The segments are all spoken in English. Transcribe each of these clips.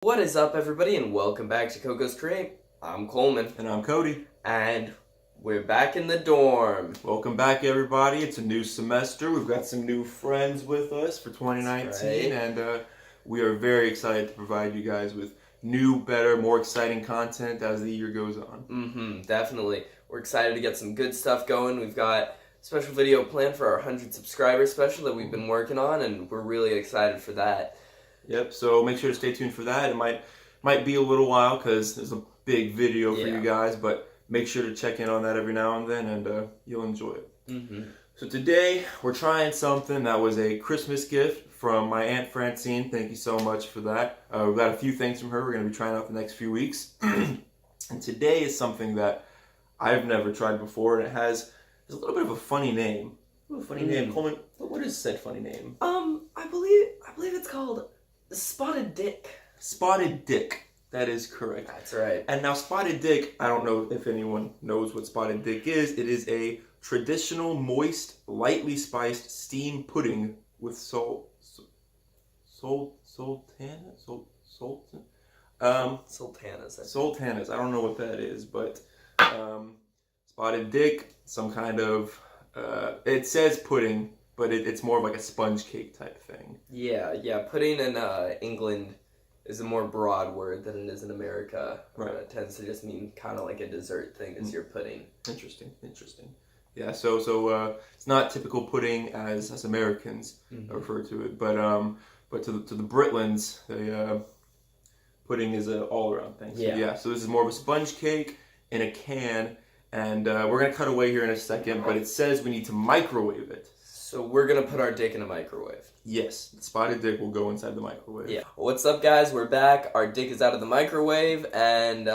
What is up, everybody, and welcome back to Coco's Create. I'm Coleman. And I'm Cody. And we're back in the dorm. Welcome back, everybody. It's a new semester. We've got some new friends with us for 2019, right. and we are very excited to provide you guys with new, better, more exciting content as the year goes on. Definitely. We're excited to get some good stuff going. We've got a special video planned for our 100 subscriber special that we've been working on, and we're really excited for that. Yep, so make sure to stay tuned for that. It might be a little while because there's a big video for you guys, but make sure to check in on that every now and then, and you'll enjoy it. So today, we're trying something that was a Christmas gift from my Aunt Francine. Thank you so much for that. We've got a few things from her we're going to be trying out the next few weeks. And today is something that I've never tried before, and it has a little bit of a funny name. Name. Coleman, what is said funny name? I believe it's called Spotted Dick. Spotted Dick. That is correct. That's right. And now Spotted Dick, I don't know if anyone knows what Spotted Dick is. It is a traditional, moist, lightly spiced steamed pudding with sultanas. Sultanas. I don't know what that is, but Spotted Dick, some kind of, it says pudding, but it's more of like a sponge cake type thing. Yeah. Pudding in England is a more broad word than it is in America. Right. It tends to just mean kind of like a dessert thing as your pudding. Interesting. Yeah, so it's not typical pudding as Americans refer to it, but to the Britlands, pudding is an all-around thing. So, so this is more of a sponge cake in a can, and we're going to cut away here in a second, but it says we need to microwave it. So we're going to put our dick in a microwave. Yes, Spotted Dick will go inside the microwave. Yeah. What's up, guys? We're back. Our dick is out of the microwave, and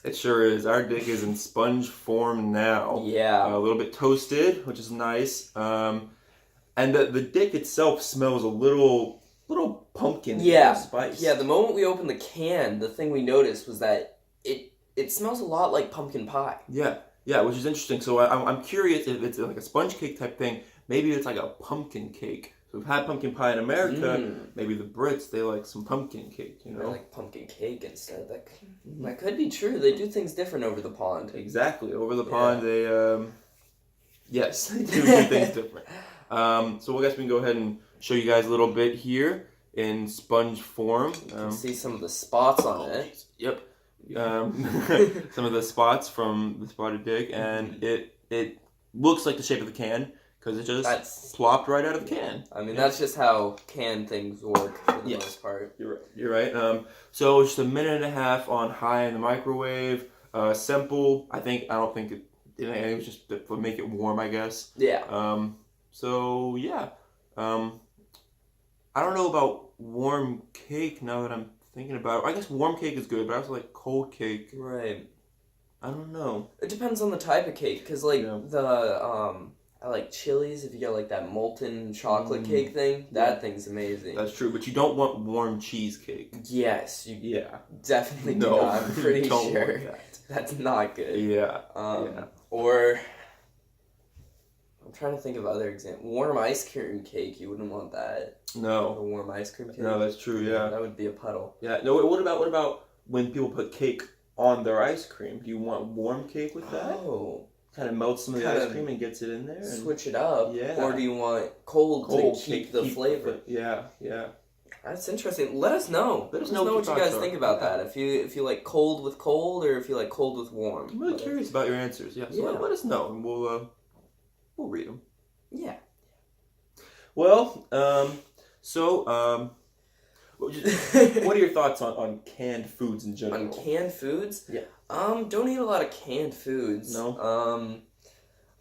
it sure is. Our dick is in sponge form now. Yeah. A little bit toasted, which is nice. And the dick itself smells a little pumpkin spice. Yeah, the moment we opened the can, the thing we noticed was that it smells a lot like pumpkin pie. Yeah, which is interesting. So I'm curious if it's like a sponge cake type thing. Maybe it's like a pumpkin cake. So we've had pumpkin pie in America. Maybe the Brits, they like some pumpkin cake, you know? They like pumpkin cake instead. That could be true. They do things different over the pond. Exactly. Over the pond, they, yes, they do things different. So I guess we can go ahead and show you guys a little bit here in sponge form. You can see some of the spots on it. Yep. Some of the spots from the Spotted Dick, and it looks like the shape of the can because it just plopped right out of the can. I mean, that's just how can things work for the most part. You're right. So just a minute and a half on high in the microwave. Simple. I don't think it was just to make it warm, I guess. Yeah. So yeah. I don't know about warm cake now that I'm thinking about it. I guess warm cake is good, but I also like cold cake. Right. I don't know. It depends on the type of cake, because I like Chili's. If you get like that molten chocolate cake thing, that thing's amazing. That's true, but you don't want warm cheesecake. Yes, you definitely do not. I'm pretty sure that's not good. Yeah. Or I'm trying to think of other examples. Warm ice cream cake, you wouldn't want that. No. A warm ice cream cake. No, that's true. Yeah. That would be a puddle. Yeah. No. What about when people put cake on their ice cream? Do you want warm cake with that? Oh. Kind of melts some of the ice cream and gets it in there. Switch it up. Yeah. Or do you want cold to keep the flavor? Yeah. That's interesting. Let us know. Let us know what you guys think about that. If you like cold with cold, or if you like cold with warm. I'm really curious about your answers. Yeah. So let us know, and we'll read them. Yeah. Well, what are your thoughts on canned foods in general? On canned foods? Yeah. Don't eat a lot of canned foods. No.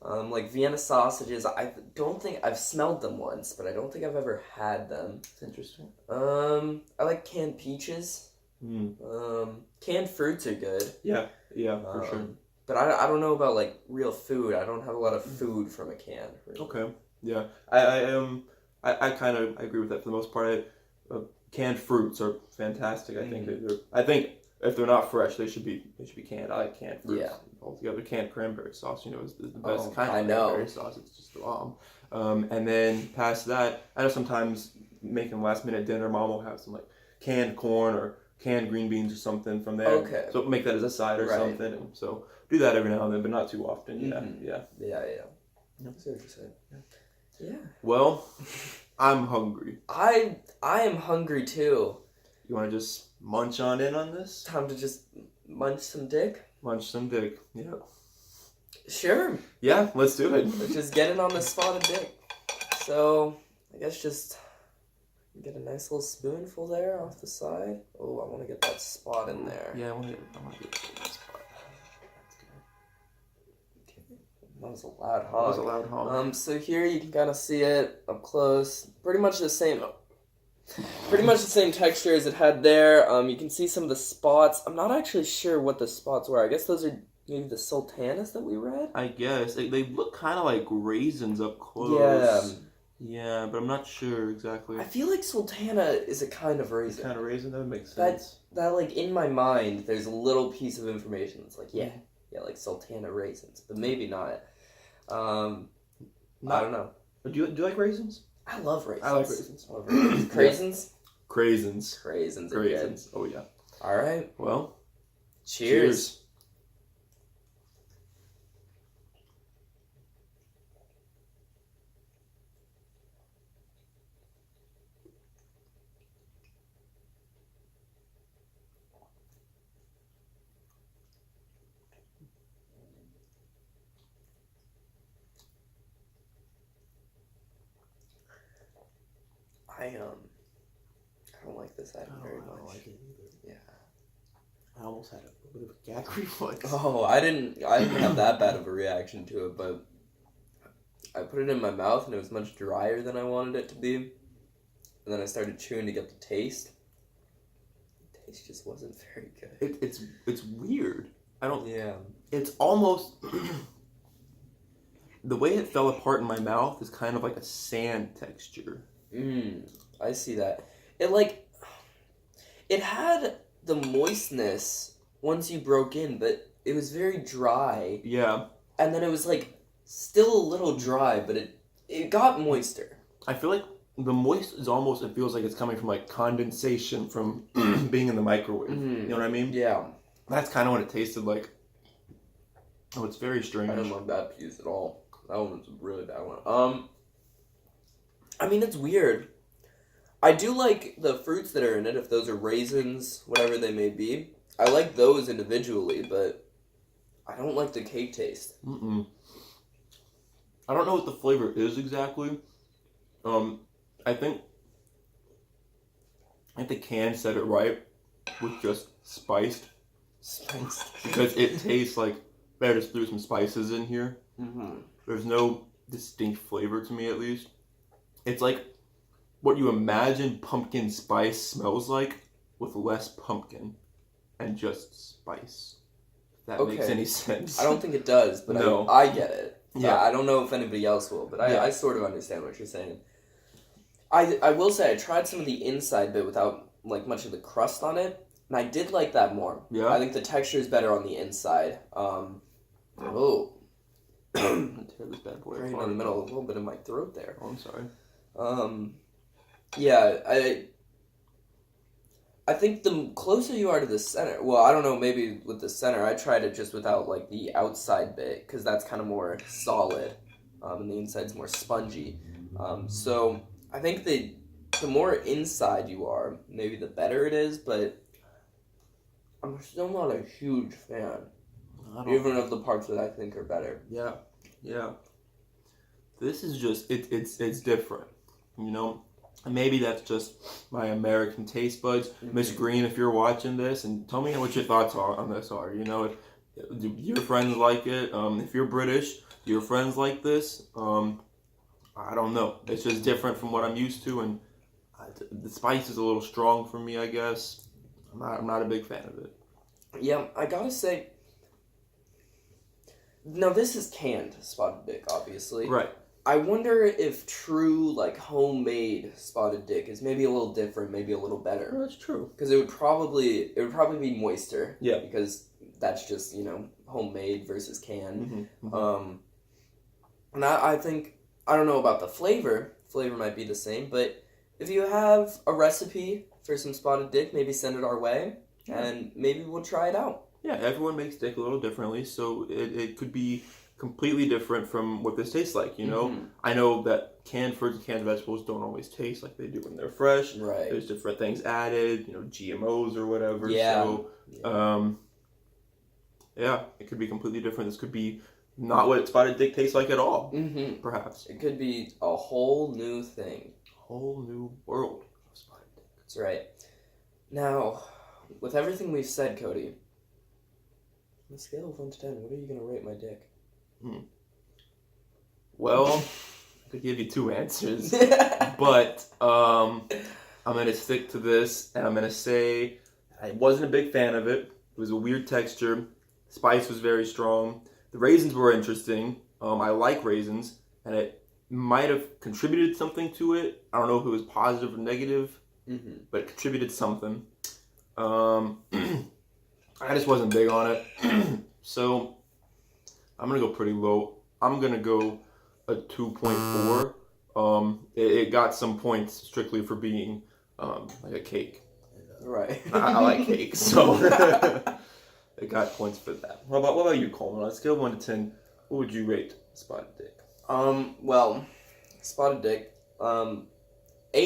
Like Vienna sausages, I don't think I've smelled them once, but I don't think I've ever had them. It's interesting. I like canned peaches. Canned fruits are good. Yeah, for sure. But I don't know about like real food. I don't have a lot of food from a can. Really. Okay. Yeah. I kind of agree with that for the most part. Canned fruits are fantastic. I think if they're not fresh, they should be canned. I like canned fruits. Yeah. Altogether, canned cranberry sauce, is the best kind of cranberry sauce. It's just the bomb. And then past that, I know sometimes making last minute dinner, mom will have some like canned corn or canned green beans or something from there. Okay. So make that as a side or something. And so do that every now and then, but not too often. Yeah, yeah. That's what you're saying. Yeah. Well, I'm hungry. I am hungry too. You want to just munch on in on this? Time to just munch some dick? Munch some dick. Yeah. Sure. Yeah, let's do it. Let's just get it on the spotted dick. So, I guess just get a nice little spoonful there off the side. Oh, I want to get that spot in there. Yeah, I want to get that spot. That was a loud hog. That was a loud hog. So here you can kind of see it up close. Pretty much the same texture as it had there. You can see some of the spots. I'm not actually sure what the spots were. I guess those are maybe the sultanas that we read? I guess. They look kind of like raisins up close. Yeah. Yeah, but I'm not sure exactly. I feel like sultana is a kind of raisin. Kind of raisin? That would make sense. That like, in my mind, there's a little piece of information that's like, yeah, like sultana raisins. But maybe not. I don't know. Do you like raisins? I love raisins. I like raisins. I love raisins. Craisins? Craisins. Craisins. Craisins. Oh, yeah. All right. Well, cheers. I don't like this item very much. I don't like it either. Yeah. I almost had a bit of a gag reflex. Oh, I didn't have that bad of a reaction to it, but I put it in my mouth and it was much drier than I wanted it to be. And then I started chewing to get the taste. The taste just wasn't very good. It's weird. I don't. Yeah. It's almost the way it fell apart in my mouth is kind of like a sand texture. I see that. It had the moistness once you broke in, but it was very dry. Yeah. And then it was like still a little dry, but it got moister. I feel like the moist is almost, it feels like it's coming from like condensation from being in the microwave. You know what I mean? Yeah. That's kind of what it tasted like. Oh, it's very strange. I didn't love that piece at all. That one was a really bad one. I mean, it's weird. I do like the fruits that are in it, if those are raisins, whatever they may be. I like those individually, but I don't like the cake taste. I don't know what the flavor is exactly. I think the can said it right with just spiced. Spiced. Because it tastes like they just threw some spices in here. There's no distinct flavor to me, at least. It's like what you imagine pumpkin spice smells like with less pumpkin and just spice. If that makes any sense. I don't think it does, but no. I get it. Yeah. I don't know if anybody else will, but I sort of understand what you're saying. I will say I tried some of the inside bit without like much of the crust on it, and I did like that more. Yeah. I think the texture is better on the inside. Oh. Tear this bad boy Right apart. in the middle, a little bit in my throat there. Oh, I'm sorry. Yeah, I think the closer you are to the center, well, I don't know, maybe with the center, I tried it just without, like, the outside bit, because that's kind of more solid, and the inside's more spongy. So, I think the more inside you are, maybe the better it is, but I'm still not a huge fan, even of the parts that I think are better. Yeah. This is just, it's different, you know? Maybe that's just my American taste buds. Miss Green, if you're watching this, and tell me what your thoughts on this are. You know, if your friends like it, if you're British, your friends like this. I don't know. It's just different from what I'm used to, and the spice is a little strong for me, I guess. I'm not a big fan of it. Yeah, I gotta say. Now this is canned spotted dick, obviously. Right. I wonder if true, like, homemade spotted dick is maybe a little different, maybe a little better. That's true. Because it would probably be moister. Yeah. Because that's just, you know, homemade versus canned. And I think, I don't know about the flavor. Flavor might be the same, but if you have a recipe for some spotted dick, maybe send it our way, and maybe we'll try it out. Yeah, everyone makes dick a little differently, so it could be completely different from what this tastes like, you know? I know that canned fruits and canned vegetables don't always taste like they do when they're fresh. Right. There's different things added, you know, GMOs or whatever. Yeah. So, yeah, it could be completely different. This could be not what spotted dick tastes like at all, perhaps. It could be a whole new thing. Whole new world of spotted dick. That's right. Now, with everything we've said, Cody, on a scale of 1 to 10, what are you going to rate my dick? Well, I could give you 2 answers, but I'm going to stick to this, and I'm going to say I wasn't a big fan of it. It was a weird texture. Spice was very strong. The raisins were interesting. I like raisins, and it might have contributed something to it. I don't know if it was positive or negative, but it contributed something. I just wasn't big on it. So I'm going to go pretty low. I'm going to go a 2.4. It got some points strictly for being like a cake. Right. I like cake, so it got points for that. What about you, Coleman? On a scale of 1 to 10, what would you rate spotted dick? Well, spotted dick, A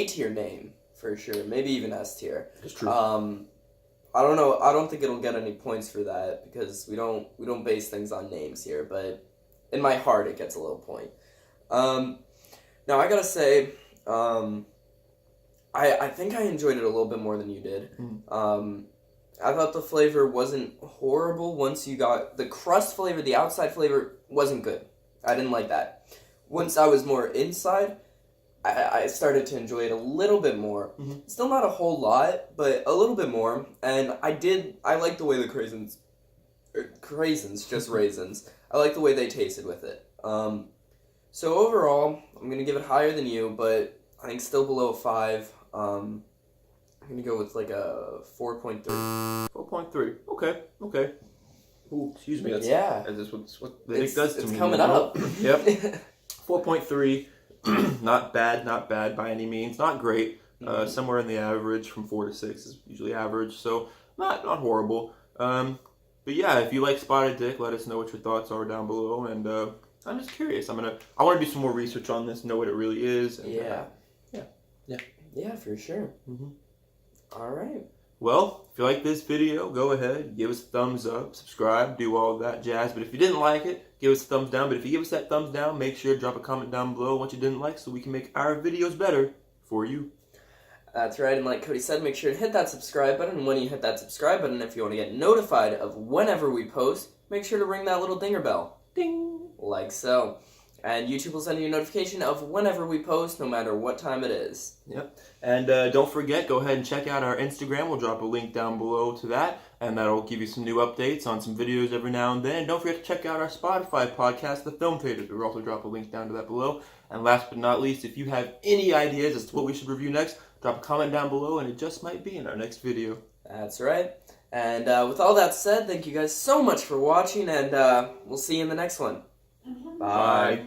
tier name for sure. Maybe even S tier. It's true. I don't know. I don't think it'll get any points for that because we don't base things on names here. But in my heart, it gets a little point. Now I gotta say, I think I enjoyed it a little bit more than you did. I thought the flavor wasn't horrible once you got the crust flavor. The outside flavor wasn't good. I didn't like that. Once I was more inside, I started to enjoy it a little bit more. Still not a whole lot, but a little bit more. And I like the way the craisins, just raisins. I like the way they tasted with it. So overall, I'm going to give it higher than you, but I think still below a 5. I'm going to go with like a 4.3. 4.3. Okay. Ooh, excuse me. That's what the dick does to me. It's coming up. Yep. 4.3. Not bad by any means. Not great. Somewhere in the average, from 4 to 6 is usually average. So not horrible. But yeah, if you like spotted dick, let us know what your thoughts are down below. And I'm just curious. I want to do some more research on this, know what it really is. And, yeah, for sure. All right. Well, if you like this video, go ahead, give us a thumbs up, subscribe, do all that jazz. But if you didn't like it, give us a thumbs down. But if you give us that thumbs down, make sure to drop a comment down below what you didn't like so we can make our videos better for you. That's right, and like Cody said, make sure to hit that subscribe button. And when you hit that subscribe button, if you want to get notified of whenever we post, make sure to ring that little dinger bell. Ding! Like so. And YouTube will send you a notification of whenever we post, no matter what time it is. Yep. And don't forget, go ahead and check out our Instagram. We'll drop a link down below to that, and that'll give you some new updates on some videos every now and then. And don't forget to check out our Spotify podcast, The Film Theater. We'll also drop a link down to that below. And last but not least, if you have any ideas as to what we should review next, drop a comment down below, and it just might be in our next video. That's right. And with all that said, thank you guys so much for watching, and we'll see you in the next one. Bye.